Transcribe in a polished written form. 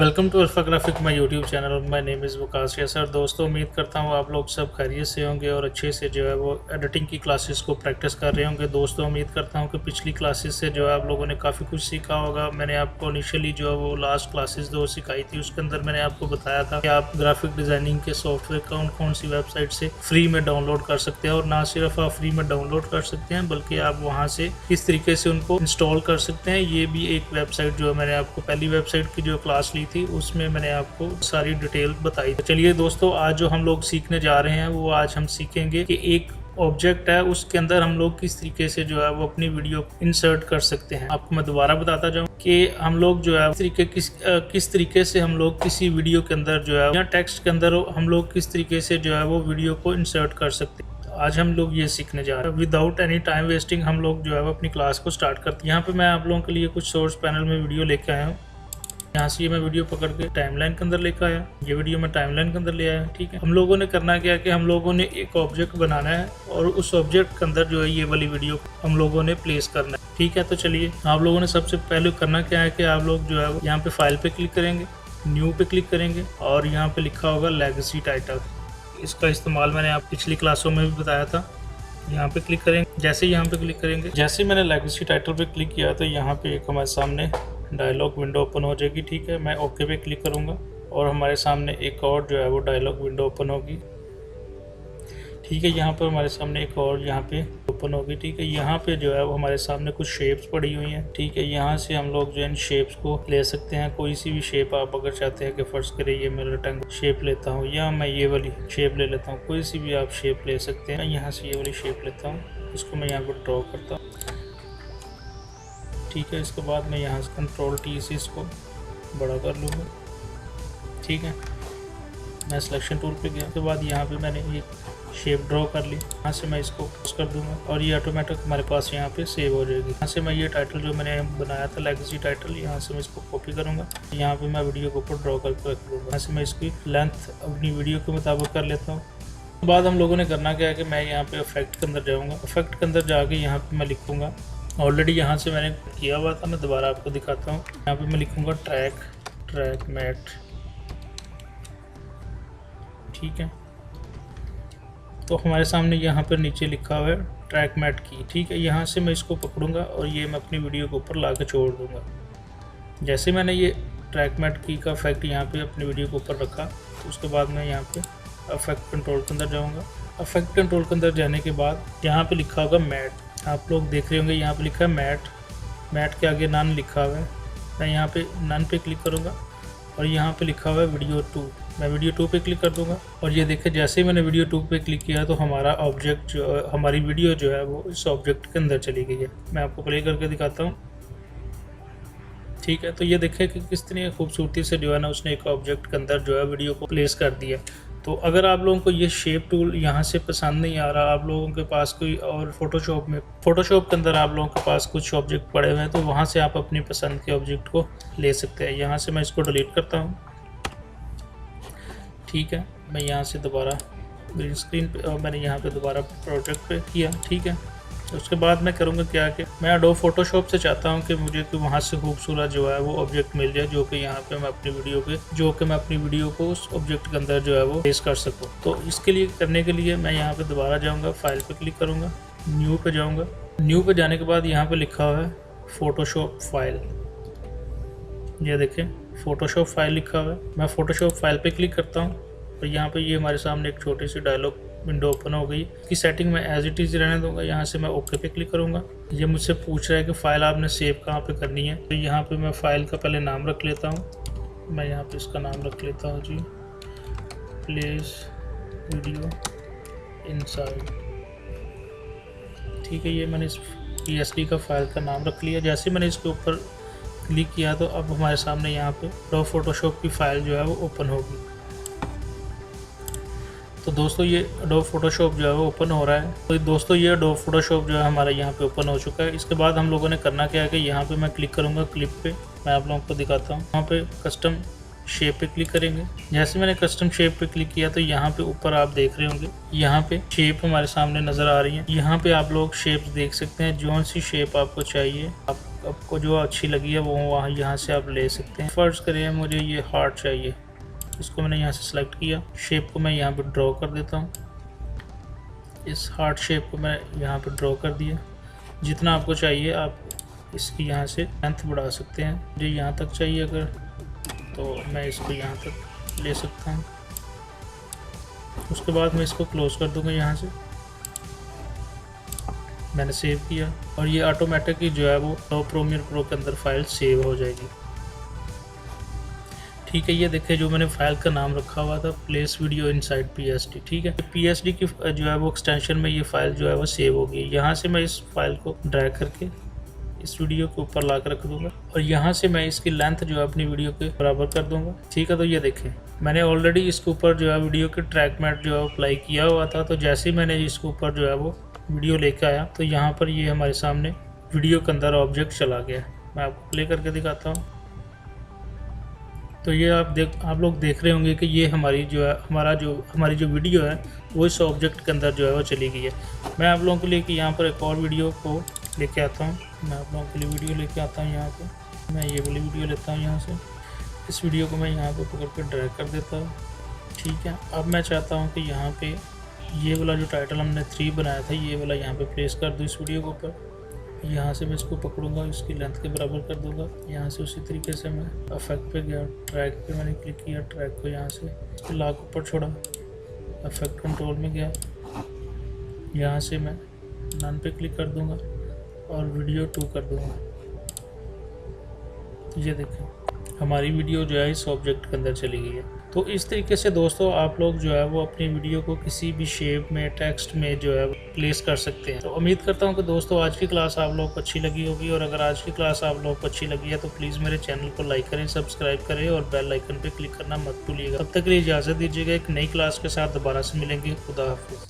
Welcome to Alpha Graphic my YouTube channel. My name is Waqas sir. दोस्तों, उम्मीद करता हूँ आप लोग सब खैरियत से होंगे और अच्छे से जो है वो एडिटिंग की क्लासेस को प्रैक्टिस कर रहे होंगे। दोस्तों, उम्मीद करता हूँ कि पिछली क्लासेस से जो है आप लोगों ने काफ़ी कुछ सीखा होगा। मैंने आपको इनिशियली जो है वो लास्ट क्लासेस जो सिखाई थी उसके अंदर मैंने आपको बताया था कि आप ग्राफिक डिज़ाइनिंग के सॉफ्टवेयर कौन कौन सी वेबसाइट से फ्री में डाउनलोड कर सकते हैं, और ना सिर्फ आप फ्री में डाउनलोड कर सकते हैं बल्कि आप वहाँ से किस तरीके से उनको इंस्टॉल कर सकते हैं। ये भी एक वेबसाइट जो है मैंने आपको पहली वेबसाइट की जो क्लास ली थी उसमें मैंने आपको सारी डिटेल बताई। तो चलिए दोस्तों, आज जो हम लोग सीखने जा रहे हैं वो आज हम सीखेंगे कि एक ऑब्जेक्ट है उसके अंदर हम लोग किस तरीके से जो है वो अपनी वीडियो इंसर्ट कर सकते हैं। आपको मैं दोबारा बताता जाऊं कि हम लोग जो है किस तरीके से हम लोग किसी वीडियो के अंदर जो है या टेक्स्ट के अंदर हम लोग किस तरीके से जो है वो वीडियो को इंसर्ट कर सकते हैं। तो आज हम लोग ये सीखने जा रहे हैं। विदाउट एनी टाइम वेस्टिंग हम लोग जो है वो अपनी क्लास को स्टार्ट करते हैं। यहाँ पे मैं आप लोगों के लिए कुछ सोर्स पैनल में वीडियो लेके आया हूँ। यहाँ से ये मैं वीडियो पकड़ के टाइमलाइन के अंदर लेकर आया। ये वीडियो मैं टाइमलाइन के अंदर ले आया। ठीक है, हम लोगों ने करना क्या है कि हम लोगों ने एक ऑब्जेक्ट बनाना है और उस ऑब्जेक्ट के अंदर जो है ये वाली वीडियो हम लोगों ने प्लेस करना है। ठीक है, तो चलिए आप लोगों ने सबसे पहले करना क्या है कि आप लोग जो है यहाँ पे फाइल पे क्लिक करेंगे, न्यू पे क्लिक करेंगे और यहाँ पे लिखा होगा लेगेसी टाइटल। इसका इस्तेमाल मैंने आप पिछली क्लासों में भी बताया था। यहाँ पे क्लिक करेंगे। जैसे यहाँ पे क्लिक करेंगे, जैसे मैंने लेगेसी टाइटल पे क्लिक किया तो यहाँ पे एक हमारे सामने डायलॉग विंडो ओपन हो जाएगी। ठीक है, मैं ओके पे क्लिक करूँगा और हमारे सामने एक और जो है वो डायलॉग विंडो ओपन होगी। ठीक है, यहाँ पर हमारे सामने एक और यहाँ पे ओपन होगी। ठीक है, यहाँ पे जो है वो हमारे सामने कुछ शेप्स पड़ी हुई हैं। ठीक है, यहाँ से हम लोग जो है इन शेप्स को ले सकते हैं। कोई सी भी शेप आप अगर चाहते हैं कि फर्ज करें ये मैं रेक्टेंगल शेप लेता हूँ या मैं ये वाली शेप ले लेता हूँ, कोई सी भी आप शेप ले सकते हैं। यहाँ से ये वाली शेप लेता हूँ, इसको मैं यहाँ पर ड्रॉ करता हूँ। ठीक है, इसके बाद मैं यहाँ से कंट्रोल टी से इसको बड़ा कर लूँगा। ठीक है, मैं सिलेक्शन टूल पे गया, उसके बाद यहाँ पे मैंने ये शेप ड्रॉ कर ली। यहाँ से मैं इसको पुश कर दूंगा और ये ऑटोमेटिक हमारे पास यहाँ पे सेव हो जाएगी। यहाँ से मैं ये टाइटल जो मैंने बनाया था लेगेसी टाइटल, यहाँ से मैं इसको कॉपी करूँगा। यहाँ पे मैं वीडियो के ऊपर ड्रॉ करके रख लूँगा। यहाँ से मैं इसकी लेंथ अपनी वीडियो के मुताबिक कर लेता हूँ। उसके बाद हम लोगों ने करना क्या है कि मैं यहाँ पे इफेक्ट के अंदर जाऊँगा। इफेक्ट के अंदर जाके यहाँ पे मैं लिखूँगा, ऑलरेडी यहाँ से मैंने किया हुआ था, मैं दोबारा आपको दिखाता हूँ। यहाँ पे मैं लिखूँगा ट्रैक मैट। ठीक है, तो हमारे सामने यहाँ पर नीचे लिखा हुआ है ट्रैक मैट की। ठीक है, यहाँ से मैं इसको पकड़ूंगा और ये मैं अपनी वीडियो के ऊपर ला के छोड़ दूँगा। जैसे मैंने ये ट्रैक मैट की का इफेक्ट यहाँ पे अपनी वीडियो के ऊपर रखा, तो उसके बाद मैं यहाँ पे इफेक्ट कंट्रोल के अंदर जाऊँगा। इफेक्ट कंट्रोल के अंदर जाने के बाद यहाँ पे लिखा होगा मैट। आप लोग देख रहे होंगे यहाँ पे लिखा है मैट के आगे नन लिखा हुआ है। मैं यहाँ पे नन पे क्लिक करूँगा और यहाँ पे लिखा हुआ है वीडियो 2। मैं वीडियो 2 पे क्लिक कर दूँगा और ये देखें, जैसे ही मैंने वीडियो 2 पे क्लिक किया तो हमारा ऑब्जेक्ट जो हमारी वीडियो जो है वो इस ऑब्जेक्ट के अंदर चली गई है। मैं आपको प्ले करके दिखाता हूँ। ठीक है, तो ये देखें कि किस तरह खूबसूरती से जो है ना उसने एक ऑब्जेक्ट के अंदर जो है वीडियो को प्लेस कर दिया। तो अगर आप लोगों को ये शेप टूल यहाँ से पसंद नहीं आ रहा, आप लोगों के पास कोई और फोटोशॉप के अंदर आप लोगों के पास कुछ ऑब्जेक्ट पड़े हुए हैं, तो वहाँ से आप अपनी पसंद के ऑब्जेक्ट को ले सकते हैं। यहाँ से मैं इसको डिलीट करता हूँ। ठीक है, मैं यहाँ से दोबारा ग्रीन स्क्रीन पे मैंने यहाँ पे दोबारा प्रोजेक्ट पे किया। ठीक है, उसके बाद मैं करूँगा क्या कि मैं एडोब फोटोशॉप से चाहता हूँ कि मुझे कि वहाँ से खूबसूरत जो है वो ऑब्जेक्ट मिल जाए, जो कि यहाँ पे मैं अपनी वीडियो को उस ऑब्जेक्ट के अंदर जो है वो प्लेस कर सकूँ। तो इसके लिए करने के लिए मैं यहाँ पे दोबारा जाऊँगा, फाइल पे क्लिक करूँगा, न्यू पे जाऊँगा। न्यू पे जाने के बाद यहाँ पे लिखा हुआ है फोटोशॉप फाइल। ये देखें, फोटोशॉप फाइल लिखा हुआ है। मैं फोटोशॉप फाइल पे क्लिक करता हूँ और यहाँ पे ये हमारे सामने एक छोटी सी डायलॉग विंडो ओपन हो गई। की सेटिंग मैं एज इट इज़ रहने दूंगा। यहाँ से मैं ओके पे क्लिक करूँगा। ये मुझसे पूछ रहा है कि फ़ाइल आपने सेव कहाँ पे करनी है, तो यहाँ पे मैं फ़ाइल का पहले नाम रख लेता हूँ। मैं यहाँ पे इसका नाम रख लेता हूँ जी, प्लेस वीडियो इनसाइड। ठीक है, ये मैंने इस PSD का फ़ाइल का नाम रख लिया। जैसे मैंने इसके ऊपर क्लिक किया तो अब हमारे सामने यहाँ पे एडोब फोटोशॉप की फ़ाइल जो है वो ओपन होगी। तो दोस्तों, ये एडोब फोटोशॉप जो है वो ओपन हो रहा है। तो दोस्तों, ये एडोब फोटोशॉप जो है हमारा यहाँ पे ओपन हो चुका है। इसके बाद हम लोगों ने करना क्या है कि यहाँ पे मैं क्लिक करूँगा क्लिप पे। मैं आप लोगों को दिखाता हूँ। यहाँ पे कस्टम शेप पे क्लिक करेंगे। जैसे मैंने कस्टम शेप पे क्लिक किया तो यहाँ पे ऊपर आप देख रहे होंगे, यहाँ पे शेप हमारे सामने नज़र आ रही है। यहाँ पे आप लोग शेप्स देख सकते हैं, जौन सी शेप आपको चाहिए, आपको जो अच्छी लगी है वो वहाँ यहाँ से आप ले सकते हैं। फर्ज करें मुझे ये हार्ट चाहिए, इसको मैंने यहाँ से सिलेक्ट किया। शेप को मैं यहाँ पे ड्रॉ कर देता हूँ। इस हार्ट शेप को मैं यहाँ पे ड्रॉ कर दिया। जितना आपको चाहिए आप इसकी यहाँ से लेंथ बढ़ा सकते हैं। मुझे यहाँ तक चाहिए अगर, तो मैं इसको यहाँ तक ले सकता हूँ। उसके बाद मैं इसको क्लोज कर दूँगा। यहाँ से मैंने सेव किया और ये ऑटोमेटिकली जो है वो प्रीमियर प्रो के अंदर फाइल सेव हो जाएगी। ठीक है, ये देखिए जो मैंने फाइल का नाम रखा हुआ था प्लेस वीडियो इनसाइड PSD। ठीक है, PSD की जो है वो एक्सटेंशन में ये फाइल जो है वो सेव होगी। यहाँ से मैं इस फाइल को ड्रैग करके इस वीडियो के ऊपर ला कर रख दूंगा और यहाँ से मैं इसकी लेंथ जो है अपनी वीडियो के बराबर कर दूंगा। ठीक है, तो ये देखें मैंने ऑलरेडी इसके ऊपर जो है वीडियो के ट्रैक मैट जो है अप्लाई किया हुआ था। तो जैसे ही मैंने इसके ऊपर जो है वो वीडियो लेके आया तो यहाँ पर ये हमारे सामने वीडियो के अंदर ऑब्जेक्ट चला गया। मैं आपको प्ले करके दिखाता हूँ। तो ये आप लोग देख रहे होंगे कि ये हमारी जो है हमारी जो वीडियो है वो इस ऑब्जेक्ट के अंदर जो है वो चली गई है। मैं आप लोगों के लिए कि यहाँ पर एक और वीडियो को लेके आता हूँ। मैं आप लोगों के लिए वीडियो लेके आता हूँ। यहाँ पे मैं ये वाली वीडियो लेता हूँ। यहाँ से इस वीडियो को मैं यहाँ पे पकड़ के ड्रैग कर देता हूँ। ठीक है, अब मैं चाहता हूँ कि यहाँ पे ये वाला जो टाइटल हमने 3 बनाया था ये वाला यहाँ पे प्लेस कर दूँ इस वीडियो के ऊपर। यहाँ से मैं इसको पकड़ूंगा, इसकी लेंथ के बराबर कर दूंगा। यहाँ से उसी तरीके से मैं इफेक्ट पे गया, ट्रैक पे मैंने क्लिक किया, ट्रैक को यहाँ से इसको लाक ऊपर छोड़ा, इफेक्ट कंट्रोल में गया, यहाँ से मैं नन पे क्लिक कर दूंगा और वीडियो 2 कर दूंगा। ये देखें हमारी वीडियो जो है इस ऑब्जेक्ट के अंदर चली गई है। तो इस तरीके से दोस्तों आप लोग जो है वो अपनी वीडियो को किसी भी शेप में, टेक्स्ट में जो है प्लेस कर सकते हैं। तो उम्मीद करता हूँ कि दोस्तों आज की क्लास आप लोग को अच्छी लगी होगी और अगर आज की क्लास आप लोग को अच्छी लगी है तो प्लीज़ मेरे चैनल को लाइक करें, सब्सक्राइब करें और बेल आइकन पर क्लिक करना मत भूलिएगा। तब तक के लिए इजाज़त दीजिएगा। एक नई क्लास के साथ दोबारा से मिलेंगे। खुदा हाफिज़।